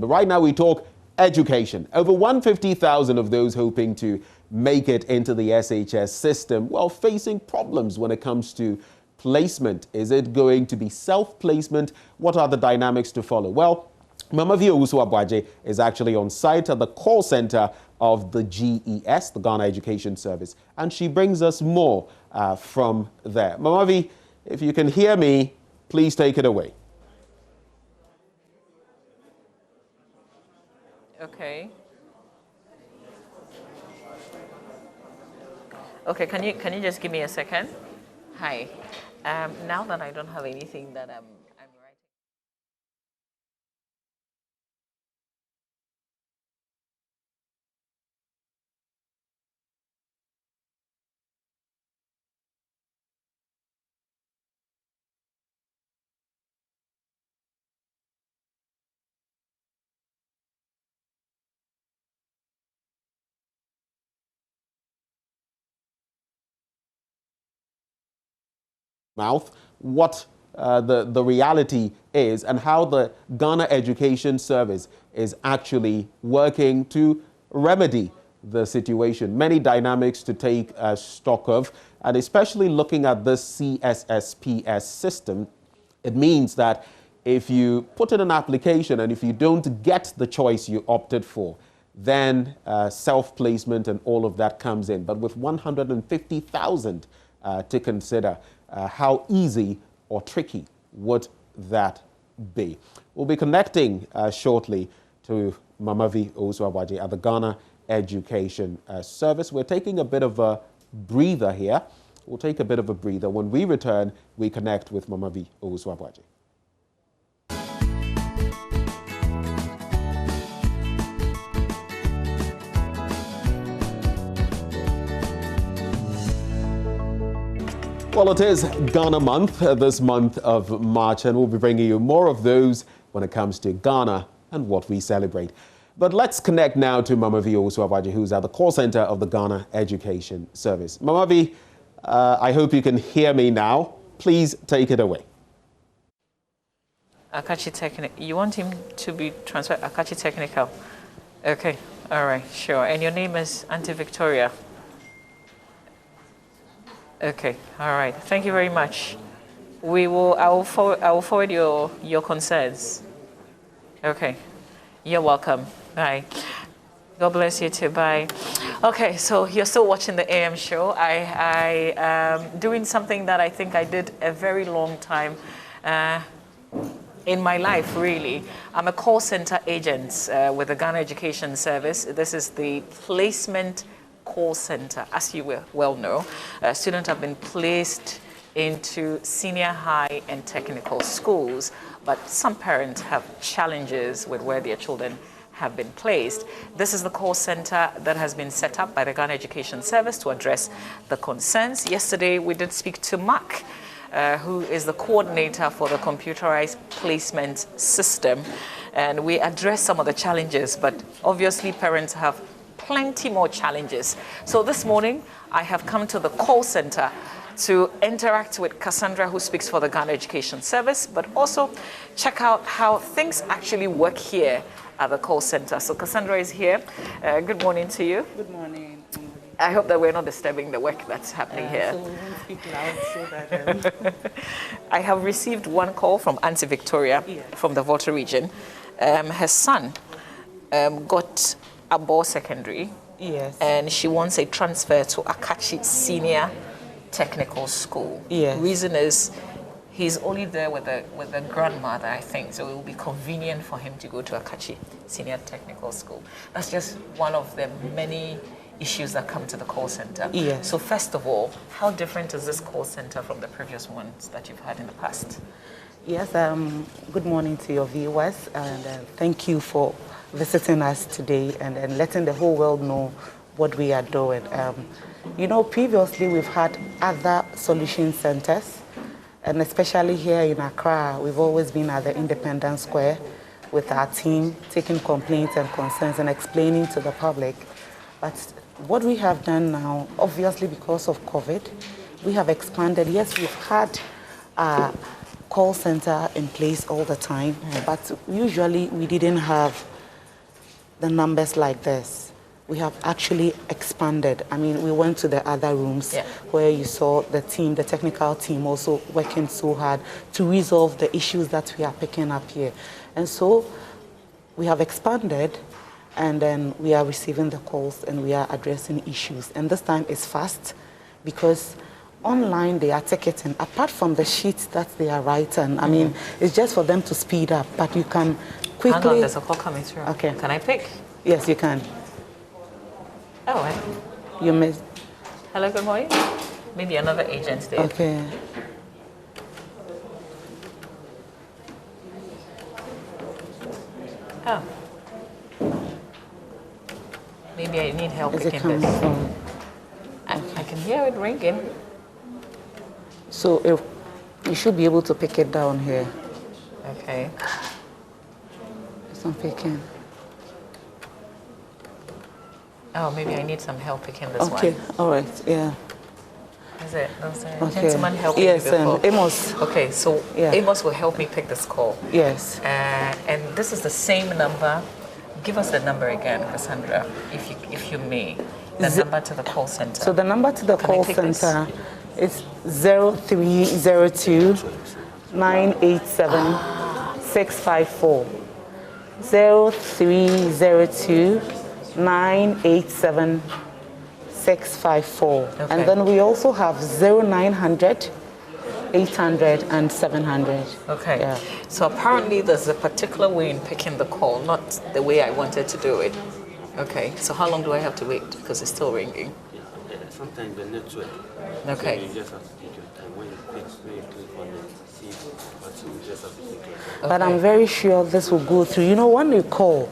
But right now we talk education. Over 150,000 of those hoping to make it into the SHS system, well, facing problems when it comes to placement. Is it going to be self-placement? What are the dynamics to follow? Well, Mama Vio Usuabwaje is actually on site at the call center of the GES, the Ghana Education Service, and she brings us more from there. Mama V, if you can hear me, please take it away. Okay. Okay, can you just give me a second? Hi. Now that I don't have anything that I'm writing. Mouth, what the reality is and how the Ghana Education Service is actually working to remedy the situation. Many dynamics to take stock of, and especially looking at this CSSPS system, it means that if you put in an application and if you don't get the choice you opted for, then self-placement and all of that comes in. But with 150,000 to consider, how easy or tricky would that be? We'll be connecting shortly to Mama V Osuabaji at the Ghana Education Service. We're taking a bit of a breather here. We'll take a bit of a breather. When we return, we connect with Mama V Osuabaji. Well, it is Ghana Month, this month of March, and we'll be bringing you more of those when it comes to Ghana and what we celebrate. But let's connect now to Mama V Osuabaji, who's at the call center of the Ghana Education Service. Mama V, I hope you can hear me now. Please take it away. Akachi Technical. You want him to be transferred? Akachi Technical. Okay. All right. Sure. And your name is Auntie Victoria. Okay, all right. Thank you very much. I will forward your concerns. Okay, you're welcome. Bye. God bless you too. Bye. Okay, so you're still watching the AM show. I am doing something that I think I did a very long time in my life, really. I'm a call center agent with the Ghana Education Service. This is the placement call center. As you well know, students have been placed into senior high and technical schools, but some parents have challenges with where their children have been placed. This is the call center that has been set up by the Ghana Education Service to address the concerns. Yesterday, we did speak to Mark, who is the coordinator for the computerized placement system, and we addressed some of the challenges, but obviously parents have plenty more challenges. So this morning, I have come to the call center to interact with Cassandra, who speaks for the Ghana Education Service, but also check out how things actually work here at the call center. So Cassandra is here. Good morning to you. Good morning. I hope that we're not disturbing the work that's happening here. So we won't speak loud so that... I have received one call from Auntie Victoria from the Volta region. Her son got Abo Secondary, Yes. and she wants a transfer to Akachi Senior Technical School. Yes. Reason is he's only there with a grandmother, I think, so it will be convenient for him to go to Akachi Senior Technical School. That's just one of the many issues that come to the call center. Yes. So first of all, how different is this call center from the previous ones that you've had in the past? Yes, good morning to your viewers, and thank you for visiting us today and letting the whole world know what we are doing. You know, previously we've had other solution centers, and especially here in Accra, we've always been at the Independence Square with our team, taking complaints and concerns and explaining to the public. But what we have done now, obviously because of COVID, we have expanded. Yes, we've had call center in place all the time, but usually we didn't have the numbers like this. We have actually expanded. I mean, we went to the other rooms where you saw the team, the technical team also working so hard to resolve the issues that we are picking up here. And so we have expanded, and then we are receiving the calls and we are addressing issues. And this time it's fast because online they are ticketing. Apart from the sheets that they are writing, I mean, it's just for them to speed up, but you can quickly... Hang on, there's a call coming through. Okay. Can I pick? Yes, you can. Oh, You missed. hello, good morning. Maybe another agent there. Okay. Oh. Maybe I need help Is it picking coming this. from? I can hear it ringing. So if you should be able to pick it down here. Okay. It's not picking. Oh, maybe I need some help picking this Okay, one. all right, yeah. Is it? There's a Okay. gentleman helping Yes, you before. Amos. Okay, so Yeah. Amos will help me pick this call. Yes. And this is the same number. Give us the number again, Cassandra, if you may. The number to the call center. So the number to the Can I call take this? center is 0302 987 654. 0302 987 654. Okay. And then we also have 0900 800 and 700. Okay. Yeah. So apparently there's a particular way in picking the call, not the way I wanted to do it. Okay. So how long do I have to wait? Because it's still ringing. Sometimes the network. Okay. So you just have to take your time. When you click on it, see what you just have to take your time. But I'm very sure this will go through. You know, when you call,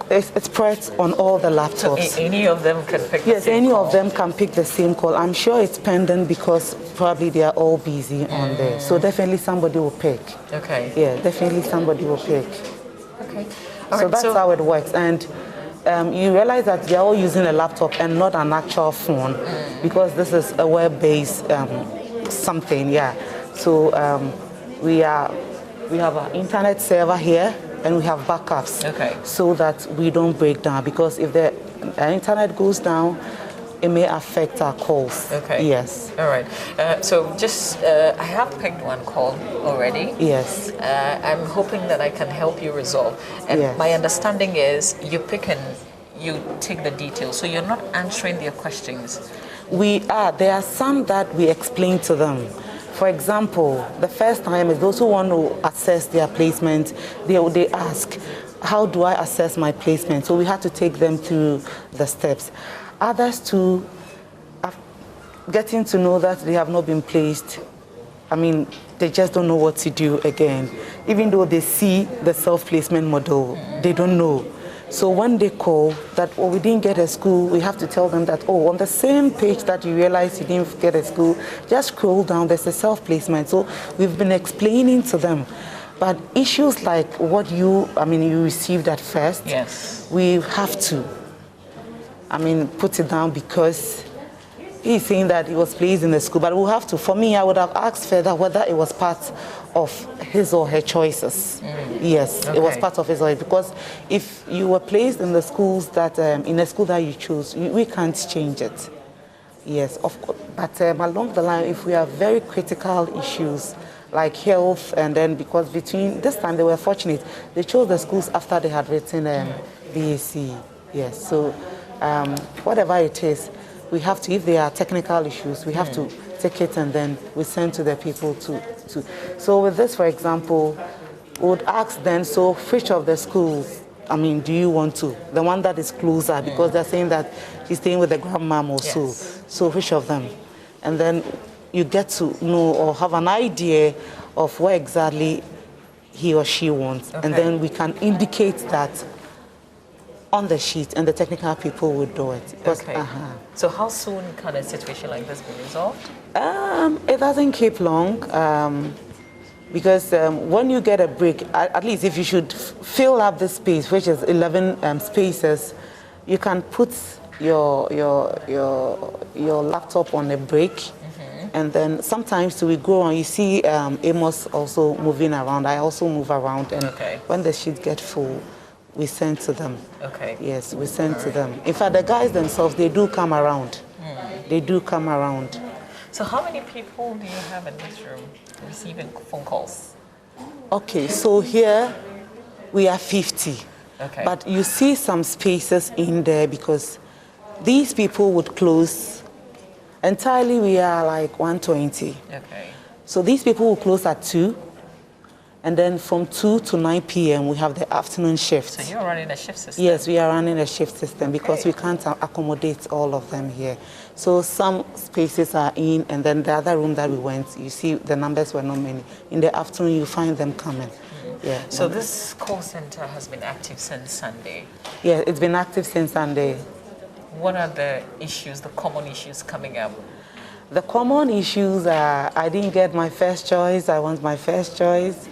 it's spread on all the laptops. Any of them can pick the Yes, same any call. of them can pick the same call. I'm sure it's pending because probably they are all busy on there. So definitely somebody will pick. Okay. Yeah, definitely somebody will pick. Okay. All So right, that's how it works. And you realize that they're all using a laptop and not an actual phone because this is a web-based something, yeah. So we have an internet server here and we have backups. Okay. So that we don't break down because if the internet goes down, it may affect our calls. Okay. Yes. All right. So just, I have picked one call already. Yes. I'm hoping that I can help you resolve. And Yes. my understanding is you pick and you take the details. So you're not answering their questions. There are some that we explain to them. For example, the first time is those who want to assess their placement, they ask, how do I assess my placement? So we have to take them through the steps. Others too are getting to know that they have not been placed. I mean, they just don't know what to do again. Even though they see the self-placement model, they don't know. So when they call that, oh, we didn't get a school, we have to tell them that, oh, on the same page that you realize you didn't get a school, just scroll down, there's a self-placement. So we've been explaining to them. But issues like what you received at first, Yes. we have to, put it down because he's saying that he was placed in the school, but we'll have to. For me, I would have asked further whether it was part of his or her choices. Yes, Okay. it was part of his or her, because if you were placed in the schools that, in a school that you choose, we can't change it. Yes, of course. But along the line, if we have very critical issues like health, and then because between this time they were fortunate, they chose the schools after they had written BAC. Yes, so whatever it is, we have to, if there are technical issues, we have to take it and then we send to the people to. So with this, for example, we would ask then, so which of the schools, do you want to? The one that is closer, because they're saying that he's staying with the grandmom or so. Yes. So which of them? And then you get to know or have an idea of what exactly he or she wants. Okay. And then we can indicate that on the sheet and the technical people will do it. Because, Okay. So how soon can a situation like this be resolved? It doesn't keep long because when you get a break, at least if you should fill up the space, which is 11 spaces, you can put your laptop on a break And then sometimes we go on, you see Amos also moving around. I also move around. And when the sheets get full, we send to them. Okay. Yes, we send to them. In fact, the guys themselves, they do come around. They do come around. So how many people do you have in this room receiving phone calls? Okay, so here we are 50. Okay. But you see some spaces in there because these people would close. Entirely, we are like 120. Okay. So these people will close at 2. And then from 2 to 9 p.m., we have the afternoon shift. So you're running a shift system? Yes, we are running a shift system because we can't accommodate all of them here. So some spaces are in, and then the other room that we went, you see the numbers were not many. In the afternoon, you find them coming. Yeah. So this call center has been active since Sunday? Yeah, it's been active since Sunday. What are the issues, the common issues coming up? The common issues are, I didn't get my first choice, I want my first choice.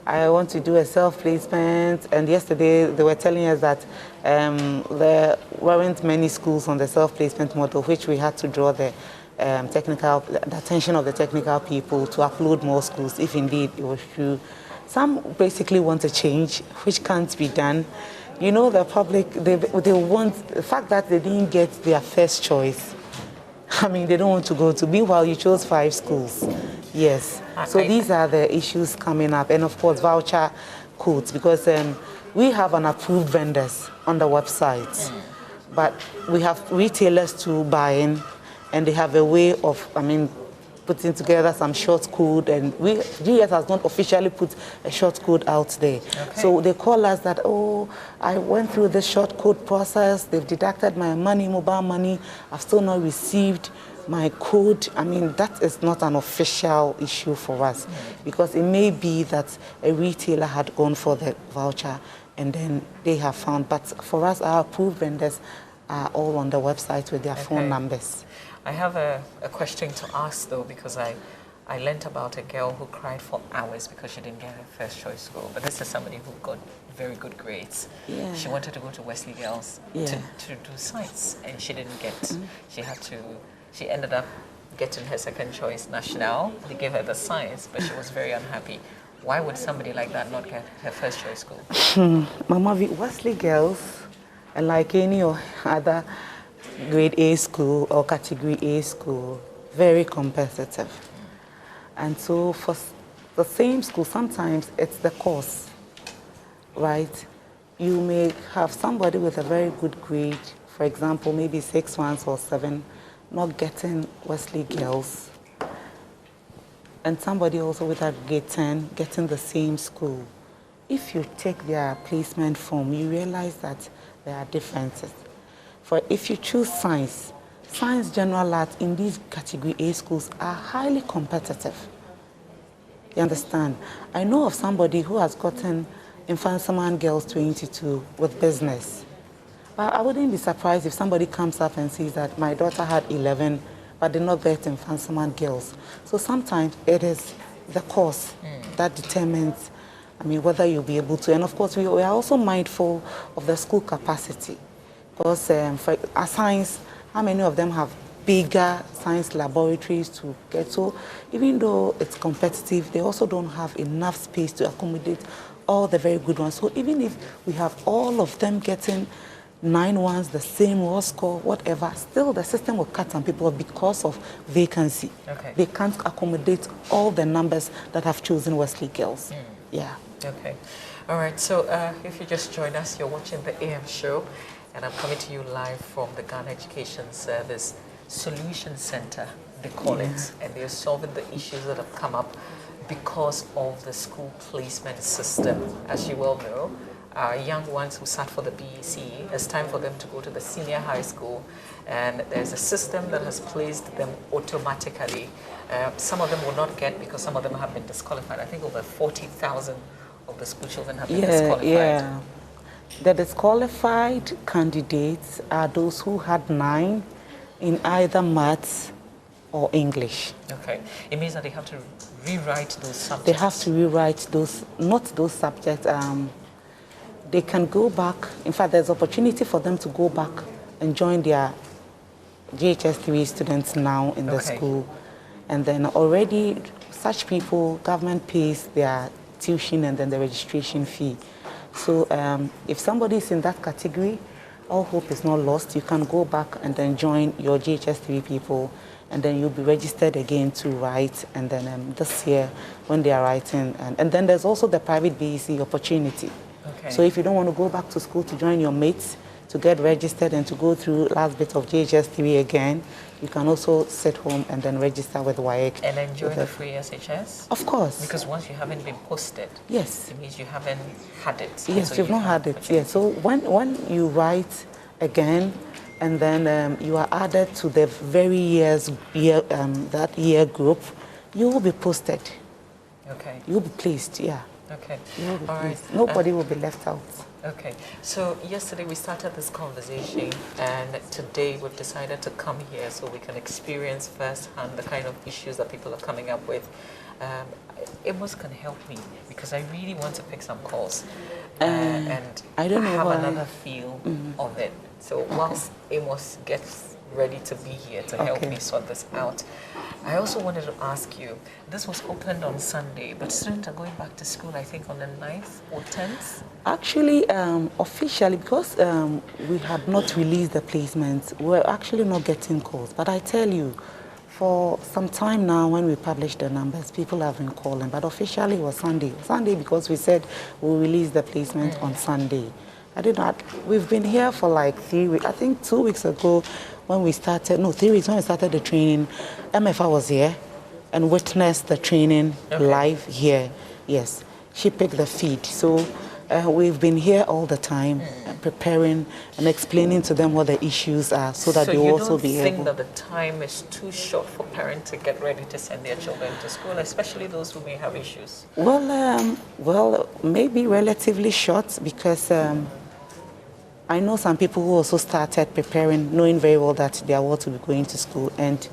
I want to do a self-placement, and yesterday they were telling us that there weren't many schools on the self-placement model, which we had to draw the attention of the technical people to upload more schools, if indeed it was true. Some basically want a change, which can't be done. You know, the public, they want, the fact that they didn't get their first choice, I mean, they don't want to go to. Meanwhile, you chose 5 schools. Yes. So these are the issues coming up. And of course, voucher codes, because we have an approved vendors on the website. But we have retailers to buy in, and they have a way of, I mean, putting together some short code, and GS has not officially put a short code out there. Okay. So they call us that, oh, I went through the short code process, they've deducted my money, mobile money, I've still not received my code. I mean, that is not an official issue for us, because it may be that a retailer had gone for the voucher and then they have found, but for us, our approved vendors are all on the website with their phone numbers. I have a question to ask, though, because I learnt about a girl who cried for hours because she didn't get her first choice school. But this is somebody who got very good grades. Yeah. She wanted to go to Wesley Girls to do science, and she didn't get. She ended up getting her second choice, National. They gave her the science, but she was very unhappy. Why would somebody like that not get her first choice school? Mama, Wesley Girls, like any other grade A school or category A school, very competitive. And so for the same school, sometimes it's the course, right? You may have somebody with a very good grade, for example, maybe 6 months or 7, not getting Wesley Girls, and somebody also with a grade 10 getting the same school. If you take their placement form, you realize that there are differences. For if you choose science, general art in these category A schools are highly competitive. You understand? I know of somebody who has gotten Infansaman Girls 22 with business. But I wouldn't be surprised if somebody comes up and says that my daughter had 11, but did not get Infansaman Girls. So sometimes it is the course that determines, I mean, whether you'll be able to. And of course, we are also mindful of the school capacity. Because for science, how many of them have bigger science laboratories to get? So even though it's competitive, they also don't have enough space to accommodate all the very good ones. So even if we have all of them getting 9 ones, the same raw score, whatever, still the system will cut some people because of vacancy. Okay. They can't accommodate all the numbers that have chosen Wesley Girls. Yeah. Okay. All right. So if you just joined us, you're watching the AM show. And I'm coming to you live from the Ghana Education Service Solution Center, they call it. And they're solving the issues that have come up because of the school placement system. As you well know, our young ones who sat for the BEC, it's time for them to go to the senior high school. And there's a system that has placed them automatically. Some of them will not get because some of them have been disqualified. I think over 40,000 of the school children have been disqualified. Yeah. The disqualified candidates are those who had 9 in either maths or English. Okay. It means that they have to rewrite those subjects. They have to rewrite those, not those subjects. They can go back. In fact, there's opportunity for them to go back and join their GHS 3 students now in the school. And then already such people, government pays their tuition and then the registration fee. So if somebody is in that category, all hope is not lost. You can go back and then join your GHS3 people, and then you'll be registered again to write. And then this year, when they are writing, and then there's also the private BEC opportunity. Okay. So if you don't want to go back to school to join your mates, to get registered and to go through last bit of GHS3 again, you can also sit home and then register with WAEC. And enjoy the free SHS? Of course. Because once you haven't been posted, yes, it means you haven't had it. yes, so you've not had it. Yes. So when you write again, and then you are added to the that year group, you will be posted. Okay. You will be placed. Yeah. Okay. You will be All placed. right. Nobody will be left out. Okay, so yesterday we started this conversation, and today we've decided to come here so we can experience firsthand the kind of issues that people are coming up with. Amos can help me because I really want to pick some calls and I don't know have why. another feel of it. So whilst Amos gets ready to be here to help me sort this out, I also wanted to ask you, this was opened on Sunday, but students are going back to school, I think, on the 9th or 10th? Actually, officially, because we had not released the placement, we're actually not getting calls. But I tell you, for some time now, when we published the numbers, people have been calling. But officially, it was Sunday. Sunday, because we said we'll release the placement on Sunday. I did not. We've been here for like 3 weeks. I think 2 weeks ago, when we started, no, 3 weeks when we started the training, MFA was here and witnessed the training live here. Yes, she picked the feed. So we've been here all the time, preparing and explaining to them what the issues are, so that they will also be able. So you don't think that the time is too short for parents to get ready to send their children to school, especially those who may have issues? Well, maybe relatively short, because I know some people who also started preparing, knowing very well that they are about to be going to school, and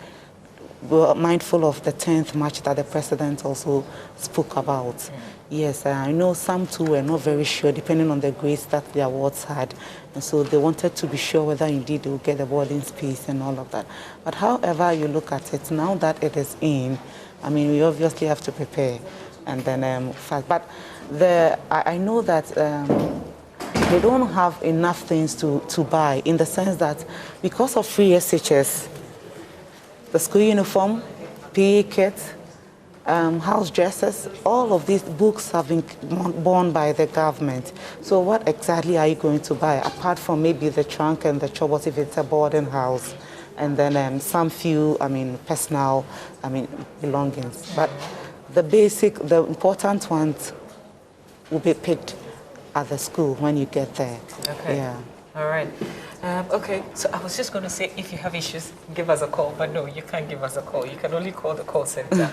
were mindful of the 10th March that the president also spoke about. Yes, I know some too were not very sure, depending on the grades that the awards had. And so they wanted to be sure whether indeed they would get the boarding space and all of that. But however you look at it, now that it is in, I mean, we obviously have to prepare and then fast. But I know that they don't have enough things to buy, in the sense that because of free SHS, the school uniform, PE kits, house dresses, all of these books have been borne by the government. So what exactly are you going to buy, apart from maybe the trunk and the chobot if it's a boarding house, and then some few, personal, belongings. But the important ones will be picked at the school when you get there. Okay. Yeah. All right. Okay, so I was just going to say, if you have issues, give us a call. But no, you can't give us a call. You can only call the call center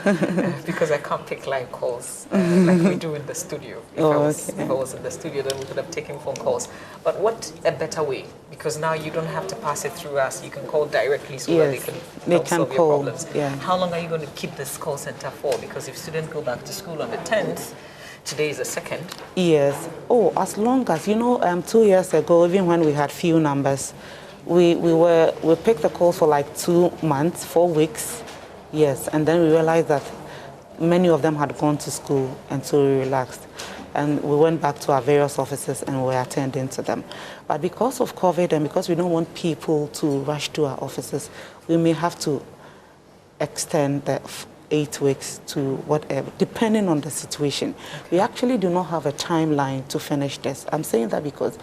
because I can't pick live calls like we do in the studio. If I was in the studio, then we could have taken phone calls. But what a better way? Because now you don't have to pass it through us. You can call directly so that they can help solve your problems. Yeah. How long are you going to keep this call center for? Because if students go back to school on the 10th, today is the 2nd. Yes. Oh, as long as, 2 years ago, even when we had few numbers, we picked the calls for like 2 months, 4 weeks. Yes. And then we realized that many of them had gone to school, and so we relaxed. And we went back to our various offices and we were attending to them. But because of COVID and because we don't want people to rush to our offices, we may have to extend the 8 weeks to whatever, depending on the situation. We actually do not have a timeline to finish this. I'm saying that because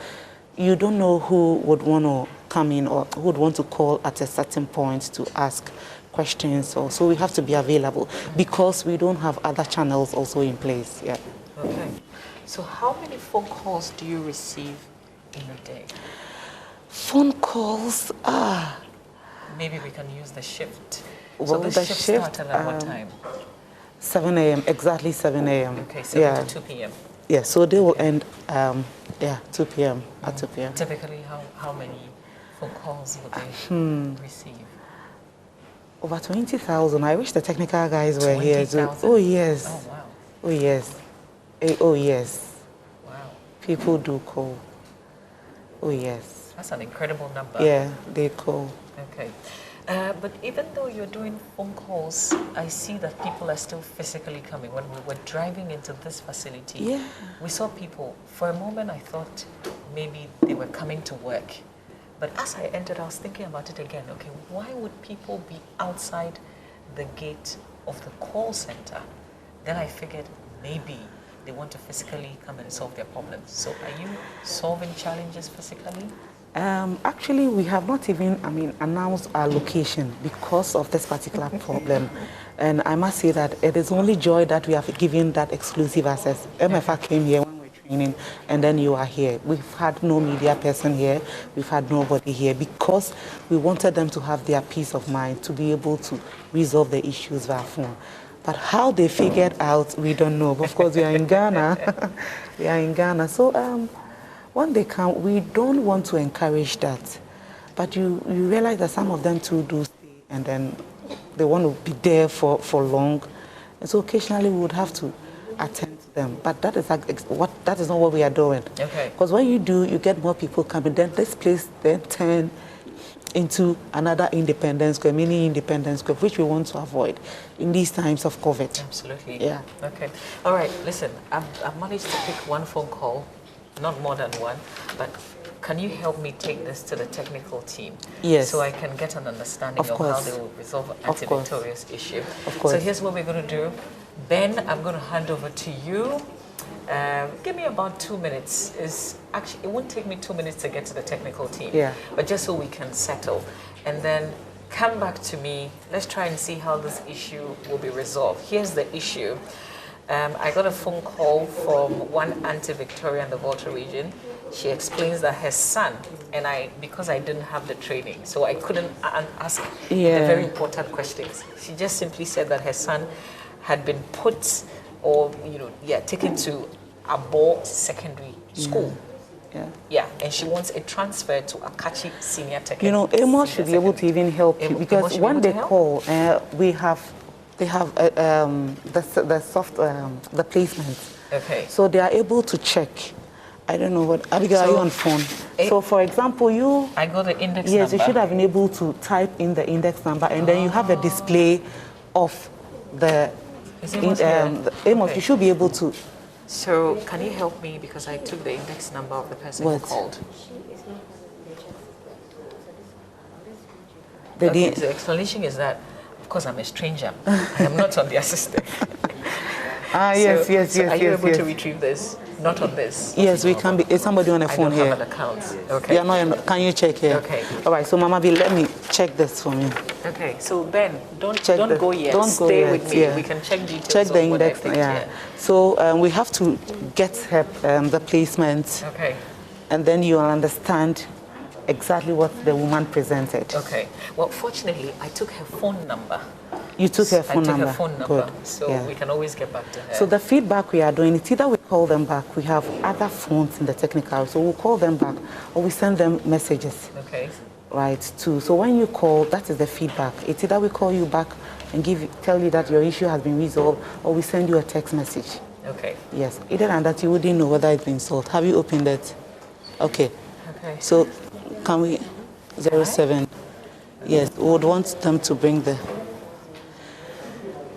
you don't know who would want to come in or who would want to call at a certain point to ask questions. So we have to be available because we don't have other channels also in place. Yeah. Okay. So how many phone calls do you receive in a day? Phone calls, Maybe we can use the shift. Well, so the shift shift, started at what time? 7 a.m., exactly 7 a.m. Okay, 7 to 2 p.m. Yeah, so they will end, 2 p.m. at 2 p.m. Typically, how many phone calls would they receive? Over 20,000. I wish the technical guys were here. 20,000? Oh, yes. Oh, wow. Oh, yes. Oh, yes. Wow. People do call. Oh, yes. That's an incredible number. Yeah, they call. Okay. But even though you're doing phone calls, I see that people are still physically coming. When we were driving into this facility, we saw people. For a moment, I thought maybe they were coming to work. But as I entered, I was thinking about it again. Okay, why would people be outside the gate of the call center? Then I figured maybe they want to physically come and solve their problems. So are you solving challenges physically? Actually, we have not even, announced our location because of this particular problem. And I must say that it is only joy that we have given that exclusive access. MFA came here when we were training, and then you are here. We've had no media person here. We've had nobody here because we wanted them to have their peace of mind to be able to resolve the issues via phone. But how they figured out, we don't know. But of course, we are in Ghana. We are in Ghana. So when they come, we don't want to encourage that. But you realize that some of them too do stay, and then they want to be there for long. And so occasionally we would have to attend to them. But that is that is not what we are doing. Okay. Because when you do, you get more people coming. Then this place then turn into another independence square, mini independence square, which we want to avoid in these times of COVID. Absolutely. Yeah. Okay. All right. Listen, I've managed to pick one phone call, not more than one, but can you help me take this to the technical team? Yes. So I can get an understanding of how they will resolve an anti-victorious issue. Of course. So here's what we're going to do. Ben, I'm going to hand over to you. Give me about 2 minutes. Actually, it won't take me 2 minutes to get to the technical team. Yeah. But just so we can settle. And then come back to me. Let's try and see how this issue will be resolved. Here's the issue. I got a phone call from one Auntie Victoria in the Volta region. She explains that her son, and because I didn't have the training, so I couldn't ask the very important questions. She just simply said that her son had been put or, taken to Abo Secondary School. Yeah, and she wants a transfer to Akachi Senior Technical. Amos should be able to even help you because when they call, they have the soft the placement. Okay. So they are able to check. I don't know what. Abigail, are you on phone? So for example, I got the index number. Yes, you should have been able to type in the index number, and then you have a display of the. Amos, you should be able to. So can you help me because I took the index number of the person who called. The explanation is that, of course, I'm a stranger. I am not on their system. Yes. Are you able to retrieve this? Not on this. Yes, we can be. Is somebody on the phone here? I don't have an account. Okay. Yeah, no, can you check here? Okay. All right. So, Mama B, let me check this for me. Okay. So Ben, don't go yet. Don't go Stay yet, with me. yeah. We can check details. Check the index. Yeah. So we have to get her the placement. Okay. And then you will understand exactly what the woman presented. Okay. Well, fortunately, I took her phone number. You took her phone number? I took her phone number. Good. So we can always get back to her. So the feedback we are doing, it's either we call them back, we have other phones in the technical, so we'll call them back, or we send them messages. Okay. Right, too. So when you call, that is the feedback. It's either we call you back and tell you that your issue has been resolved, or we send you a text message. Okay. Yes. Either than that, you wouldn't know whether it's been solved. Have you opened it? Okay. Okay. So can we 07? Yes, we would want them to bring the.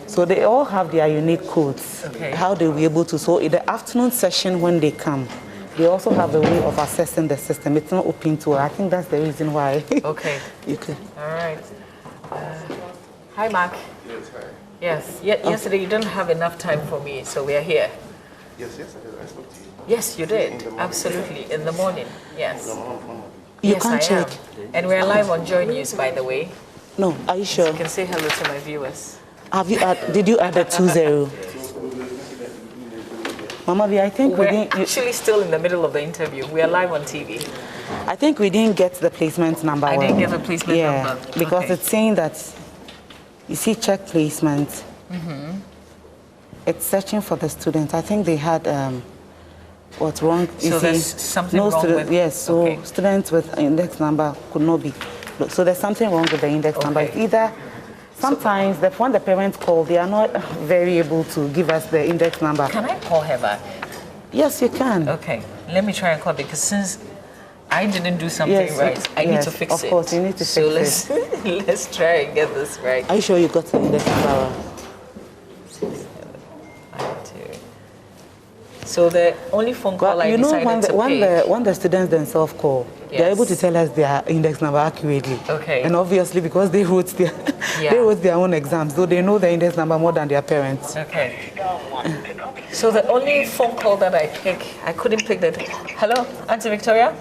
So they all have their unique codes. Okay. How they'll be able to. So in the afternoon session when they come, they also have a way of assessing the system. It's not open to her. I think that's the reason why. Okay. You could. All right. Hi, Mark. Yes, hi. Yes. Yesterday you didn't have enough time for me, so we are here. Yes, I did. I spoke to you. Yes, you did. Absolutely. In the morning. Yes. You can check. And we're live on Joy News, by the way. No, are you sure? You can say hello to my viewers. Have you did you add the 20? Mama B, I think we're actually still in the middle of the interview. We are live on TV. I think we didn't get the placement number. I didn't get the placement number. Because it's saying that, you see, check placement. Mm-hmm. It's searching for the student. I think they had what's wrong. So there's something wrong with. Yes. So students with index number could not be. So there's something wrong with the index number. It's either. Sometimes, when the parents call, they are not very able to give us the index number. Can I call her back? Yes, you can. Okay, let me try and call because since I didn't do something right. I need to fix it. Of course, you need to fix it. So let's try and get this right. Are you sure you got the index number? 652. So the only phone call I decided to pick. When the students themselves call, they're able to tell us their index number accurately. Okay. And obviously, because they wrote their own exams, so they know the index number more than their parents. Okay. So the only phone call that I couldn't pick that. Hello, Auntie Victoria?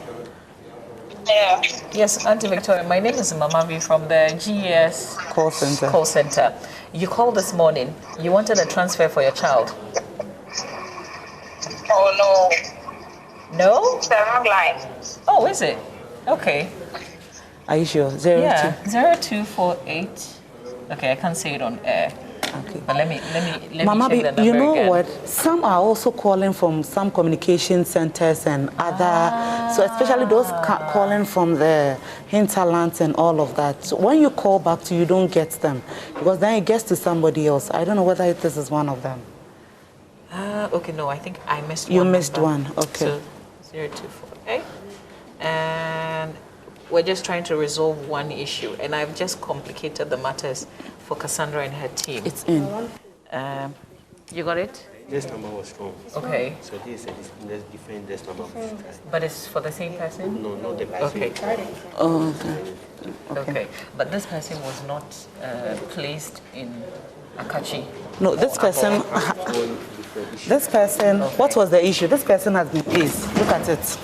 Yeah. Yes, Auntie Victoria. My name is Mamavi from the GES Call center. You called this morning. You wanted a transfer for your child. Oh no. No? It's the wrong line. Oh, is it? Okay. Are you sure? 02? Yeah, 0248. Okay, I can't say it on air. Okay. But let me Mama, check the number you know again. what? Some are also calling from some communication centers and other. So especially those calling from the hinterlands and all of that. So when you call back to, you don't get them because then it gets to somebody else. I don't know whether this is one of them. Okay, no, I think I missed one. You missed number. one. Okay. So 0248, and we're just trying to resolve one issue, and I've just complicated the matters for Cassandra and her team. It's in. You got it? This number was wrong. Okay. So this is a different this number. But it's for the same person? No, not the person. Okay. Oh, Okay. But this person was not placed in Akachi. no, this person. This person. What was the issue? This person has been placed. Look at it.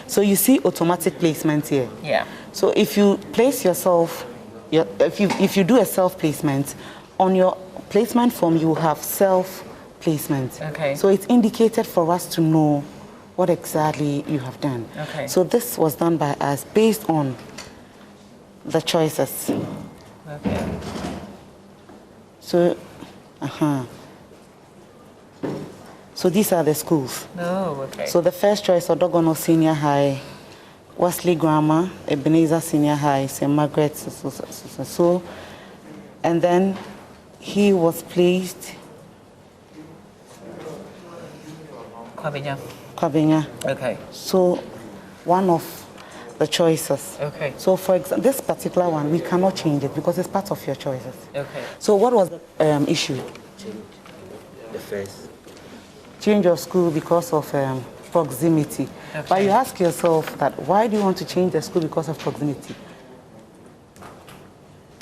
So you see automatic placement here. Yeah. So if you place yourself, if you do a self placement, on your placement form you have self placement. Okay. So it's indicated for us to know what exactly you have done. Okay. So this was done by us based on the choices. Okay. So, So these are the schools. Oh, okay. So the first choice, Odogono Senior High, Wesley Grammar, Ebenezer Senior High, St. Margaret, so, and then he was placed Kwabenya. Okay. So one of the choices. Okay. So for example, this particular one, we cannot change it because it's part of your choices. Okay. So what was the issue? The first. Change your school because of proximity. Okay. But you ask yourself that why do you want to change the school because of proximity?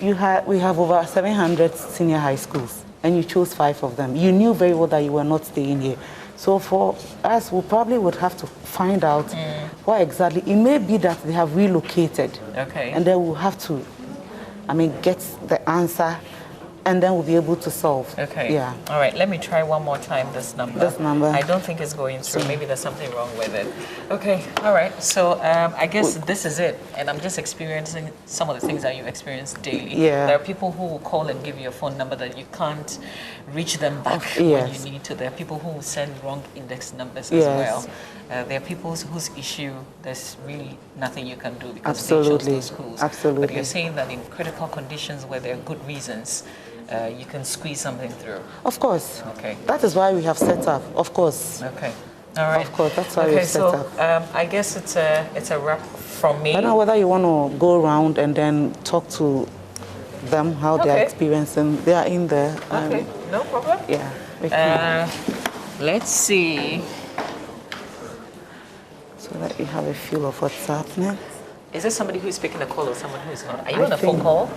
We have over 700 senior high schools and you chose 5 of them. You knew very well that you were not staying here. So for us, we probably would have to find out what exactly. It may be that they have relocated. Okay. And then we'll have to, get the answer and then we'll be able to solve. Okay. Yeah. All right. Let me try one more time this number. This number. I don't think it's going through. Maybe there's something wrong with it. Okay. All right. So I guess this is it. And I'm just experiencing some of the things that you experience daily. Yeah. There are people who will call and give you a phone number that you can't reach them back Yes. when you need to. There are people who will send wrong index numbers Yes. as well. There are people whose issue there's really nothing you can do because Absolutely. they chose those schools. Absolutely. But you're saying that in critical conditions where there are good reasons, you can squeeze something through. Of course. Okay. That is why we have set up, of course. Okay. All right. Of course, that's why okay, we've set so, up. I guess it's a wrap from me. I don't know whether you want to go around and then talk to them, how they're Okay. experiencing. They are in there. Okay, no problem. Yeah. we can. Let's see. So that you have a feel of what's happening. Is there somebody who's picking a call or someone who's not? Are you I on a phone think- call?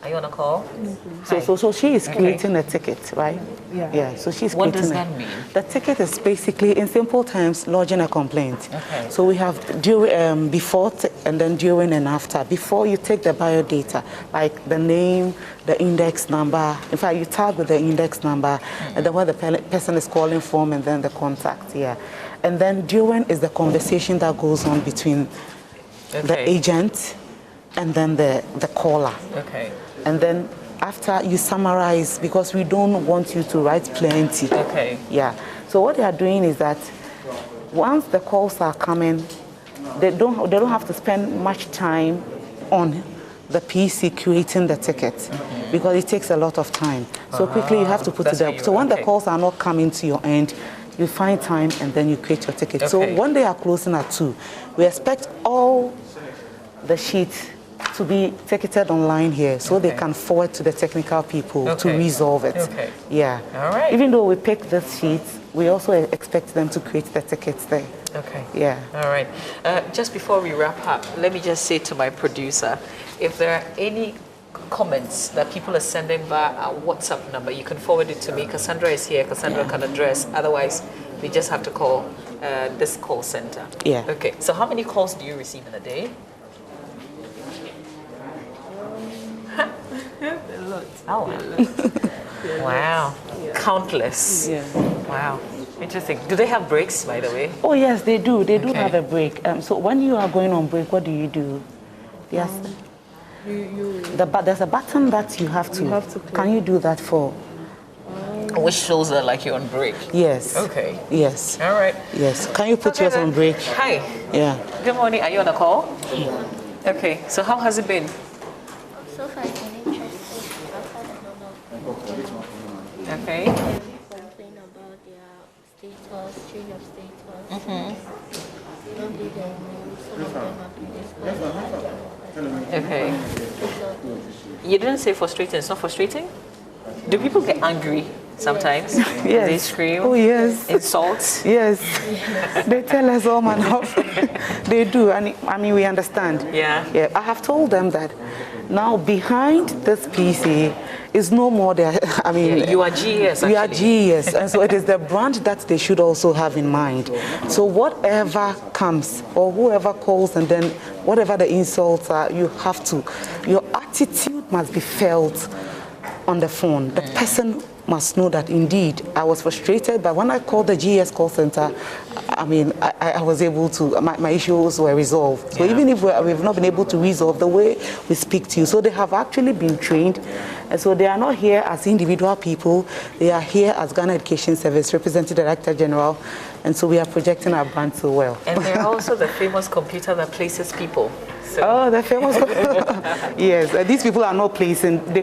Are you on a call? Hi. So she is Okay. creating a ticket, right? Yeah. So she's What creating does a- that mean? The ticket is basically, in simple terms, lodging a complaint. Okay. So we have before and then during and after. Before you take the bio data, like the name, the index number. In fact, you tag with the index number, and then where the person is calling from, and then the contact. Yeah. And then during is the conversation that goes on between the Okay. agent and then the caller. Okay. And then after you summarize, because we don't want you to write plenty. Okay. Yeah. So what they are doing is that once the calls are coming, they don't have to spend much time on the PC creating the ticket because it takes a lot of time. So quickly you have to put it That's up. what So when okay. the calls are not coming to your end, you find time, and then you create your ticket. Okay. So one day are closing at 2. We expect all the sheets to be ticketed online here, so they can forward to the technical people to resolve it. Okay. Yeah. All right. Even though we pick the sheets, we also expect them to create the tickets there. Okay. Yeah. All right. Just before we wrap up, let me just say to my producer, if there are any comments that people are sending via our WhatsApp number, you can forward it to me. Cassandra is here. Cassandra can address. Otherwise, we just have to call this call center. Yeah. Okay. So how many calls do you receive in a day? Oh, wow. Countless. Yeah. Wow. Interesting. Do they have breaks, by the way? Oh yes, they do. They do Okay. have a break. So when you are going on break, what do you do? Yes. There's a button that you have to. click. Can you do that for? Which shows that like you're on break. Yes. Okay. Yes. All right. Yes. Can you put Okay, yours then. on break? Hi. Yeah. Good morning. Are you on a call? Okay. So how has it been? So far, it's been interesting. Outside the normal Okay. complain about their status, change of status. Don't give them news. Some of them have been discussed. Okay. You didn't say frustrating. It's not frustrating? Do people get angry sometimes? Yes. They scream? Oh yes. Insult? Yes. They tell us all manner of. They do, and I mean we understand. Yeah. Yeah. I have told them that now behind this PC is no more there. I mean, Yeah, you are GES, We are actually. GES, and so it is the brand that they should also have in mind. So whatever comes, or whoever calls, and then whatever the insults are, you have to. Your attitude must be felt on the phone. The person must know that indeed I was frustrated, but when I called the GES call center, I mean, I was able to, my issues were resolved. So even if we've not been able to resolve the way we speak to you, so they have actually been trained, and so they are not here as individual people, they are here as Ghana Education Service Representative Director General, and so we are projecting our brand so well. And they're also the famous computer that places people. So. Oh, the famous. Yes, these people are not placing. They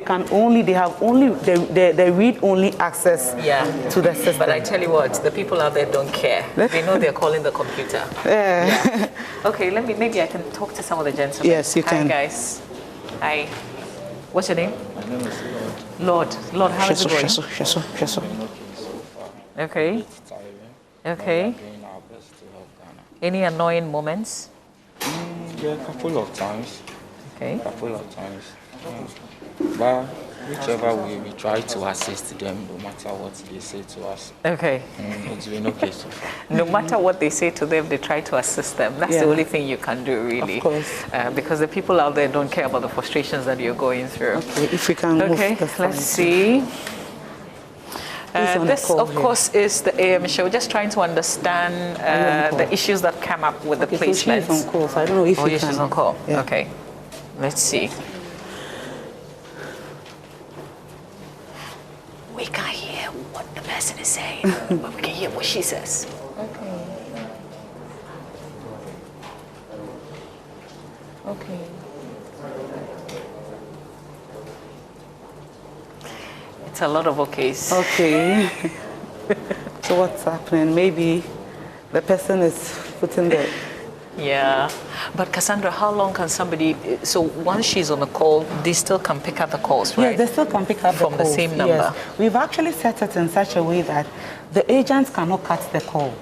read only access to the system. But I tell you what, the people out there don't care. They know they're calling the computer. Yeah. Okay, maybe I can talk to some of the gentlemen. Yes, you can. Hi, guys. Hi. What's your name? My name is Lord. Lord, how is it going? Okay. Okay. Doing our best to help Ghana. Any annoying moments? Yeah, a couple of times. Okay. But whichever way we try to assist them, no matter what they say to us. Okay. It's been okay so far. No matter what they say to them, they try to assist them. That's the only thing you can do, really. Of course. Because the people out there don't care about the frustrations that you're going through. Okay, if we can move. Okay, let's see. This, of course, is the AM show. Just trying to understand the issues that come up with the placements. So she's on call, so I don't know if you yes, can. she's on call. Yeah. Okay, let's see. We can't hear what the person is saying, but we can hear what she says. Okay. It's a lot of okays. Okay. So what's happening? Maybe the person is putting the. Yeah, but Cassandra, how long can somebody? So once she's on the call, they still can pick up the calls, right? Yes, they still can pick up From the calls. same number. Yes. We've actually set it in such a way that the agents cannot cut the call,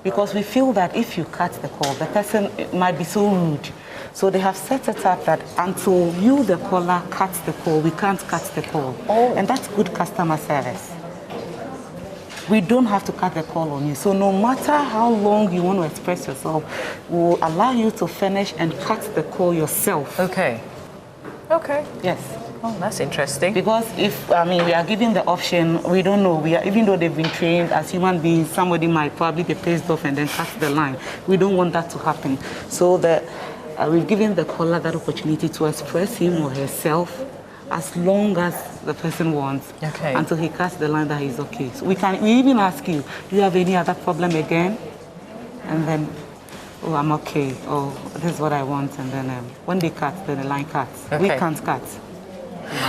because we feel that if you cut the call, the person might be so rude. So they have set it up that until you, the caller, cuts the call, we can't cut the call. And that's good customer service. We don't have to cut the call on you. So no matter how long you want to express yourself, we'll allow you to finish and cut the call yourself. Okay. Okay. Yes. Oh, that's interesting. Because if, I mean, we are given the option, we don't know. Even though they've been trained as human beings, somebody might probably be pissed off and then cut the line. We don't want that to happen. So we've given the caller that opportunity to express him or herself as long as the person wants, until he cuts the line that he's okay. So we even ask you, do you have any other problem again? And then, oh, I'm okay, or this is what I want, and then when they cut, then the line cuts. We can't cut.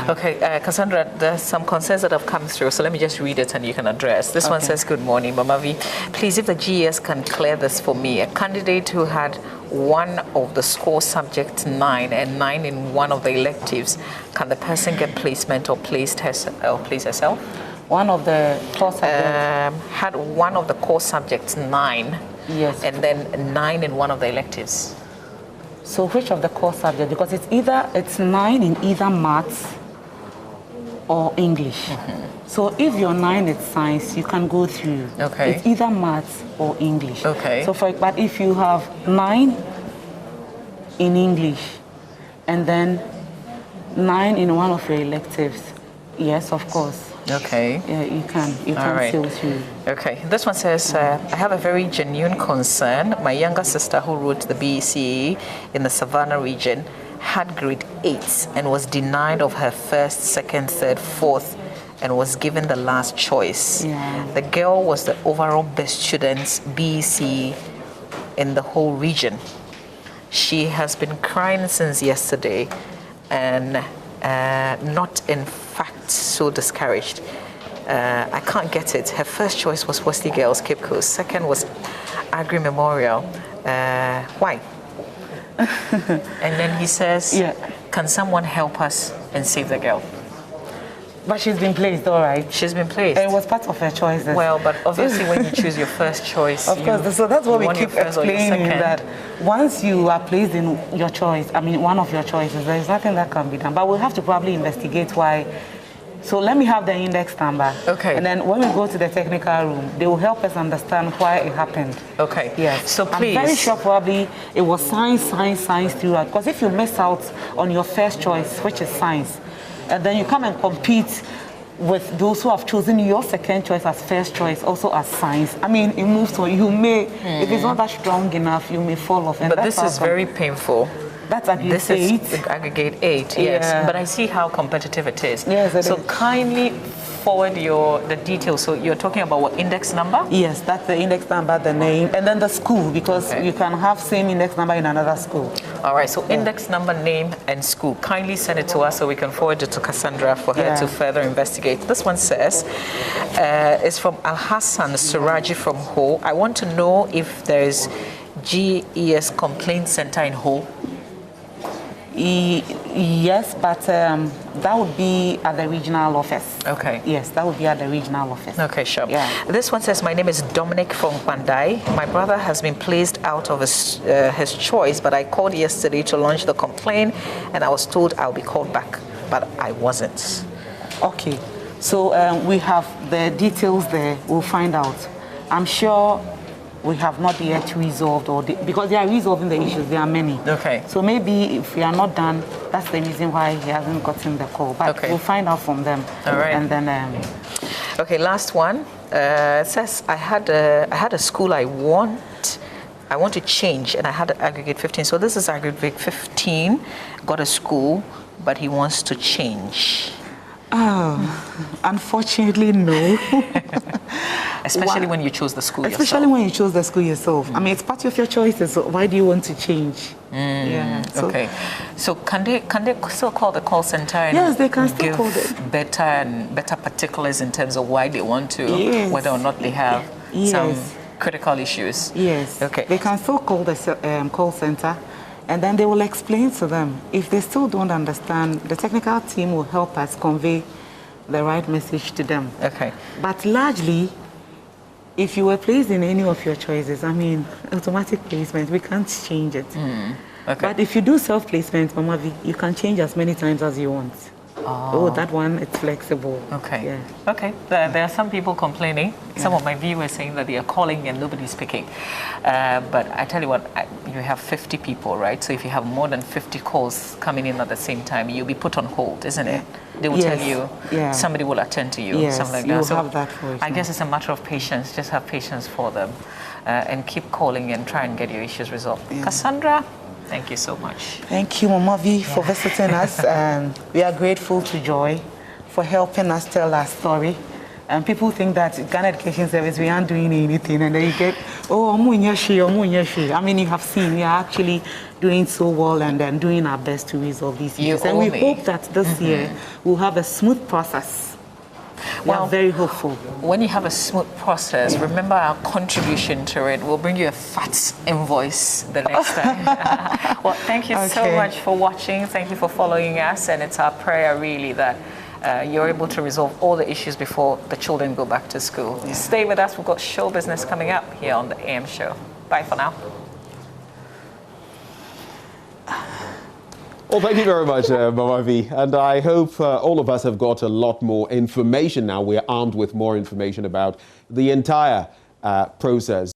Okay, Cassandra, there's some concerns that have come through, so let me just read it and you can address. This one says, good morning, Mama V. Please, if the GES can clear this for me, a candidate who had one of the score subjects 9 and 9 in one of the electives, can the person get placement or place herself? One of the core subjects? Had one of the core subjects 9. Yes. And then 9 in one of the electives. So which of the core subjects? Because it's 9 in either maths or English. So if you're 9 in science, you can go through. Okay. It's either maths or English. Okay. So but if you have 9 in English and then 9 in one of your electives, yes, of course. Okay. Yeah, you can right. still through. Okay. This one says, I have a very genuine concern. My younger sister, who wrote the BECE in the Savannah region, had grade 8 and was denied of her first, second, third, fourth, and was given the last choice. Yeah. The girl was the overall best student BECE in the whole region. She has been crying since yesterday and not in fact so discouraged. I can't get it. Her first choice was Wesley Girls, Cape Coast. Second was Agri Memorial. Why? And then he says, can someone help us and save the girl? But she's been placed, all right. She's been placed. And it was part of her choices. Well, but obviously when you choose your first choice, of course, so that's what we keep explaining, that once you are placed in your choice, one of your choices, there is nothing that can be done. But we'll have to probably investigate why. So let me have the index number. Okay. And then when we go to the technical room, they will help us understand why it happened. Okay. Yes. So please. I'm very sure probably it was science throughout. Because if you miss out on your first choice, which is science, and then you come and compete with those who have chosen your second choice as first choice, also as science. It moves on. You may, if it's not that strong enough, you may fall off. And but this is very painful. That's aggregate 8. This is aggregate 8, yes. Yeah. But I see how competitive it is. Yes, it so is. kindly forward the details. So you're talking about what index number? Yes, that's the index number, the name, and then the school, because you can have same index number in another school. All right, so index number, name, and school. Kindly send it to us so we can forward it to Cassandra for her to further investigate. This one says, it's from Al-Hassan Suraji from Ho. I want to know if there is GES Complaint Center in Ho. Yes, but that would be at the regional office. Okay. Yes, that would be at the regional office. Okay, sure. Yeah. This one says, my name is Dominic from Pandai. My brother has been placed out of his choice, but I called yesterday to launch the complaint, and I was told I'll be called back, but I wasn't. Okay, so we have the details there. We'll find out. I'm sure we have not yet resolved, because they are resolving the issues. There are many. Okay. So maybe if we are not done, that's the reason why he hasn't gotten the call. But we'll find out from them. All right. And then. Okay, last one. It says I had a school I want to change, and I had aggregate 15. So this is aggregate 15. Got a school, but he wants to change. Oh, unfortunately, no. Especially when you chose the school yourself. Especially when you chose the school yourself. It's part of your choices. So why do you want to change? Yeah. So, okay. So can they still call the call center and yes, they can still give call it. better particulars in terms of why they want to, whether or not they have some critical issues? Yes. Okay. They can still call the call center, and then they will explain to them. If they still don't understand, the technical team will help us convey the right message to them. Okay. But largely, if you were placed in any of your choices, automatic placement, we can't change it. Okay. But if you do self-placement, Mama V, you can change as many times as you want. Oh, that one, it's flexible. Okay. Yeah. Okay. There are some people complaining. Some of my viewers saying that they are calling and nobody's picking. But I tell you what, you have 50 people, right? So if you have more than 50 calls coming in at the same time, you'll be put on hold, isn't it? They will tell you, somebody will attend to you, something like that. You'll so have that voice. I guess it's a matter of patience. Just have patience for them and keep calling and try and get your issues resolved. Yeah. Cassandra, thank you so much. Thank you, Mama V, for visiting us. We are grateful to Joy for helping us tell our story. And people think that Ghana Education Service, we aren't doing anything. And then you get, oh, I mean, you have seen we are actually doing so well and then doing our best to resolve these issues. And we hope that this year we'll have a smooth process. We are very hopeful. When you have a smooth process, remember our contribution to it. We'll bring you a fat invoice the next time. Well, thank you so much for watching. Thank you for following us. And it's our prayer, really, that you're able to resolve all the issues before the children go back to school. Stay with us. We've got show business coming up here on the AM show. Bye for now. Well, thank you very much, Mama V. And I hope all of us have got a lot more information now. We're armed with more information about the entire process.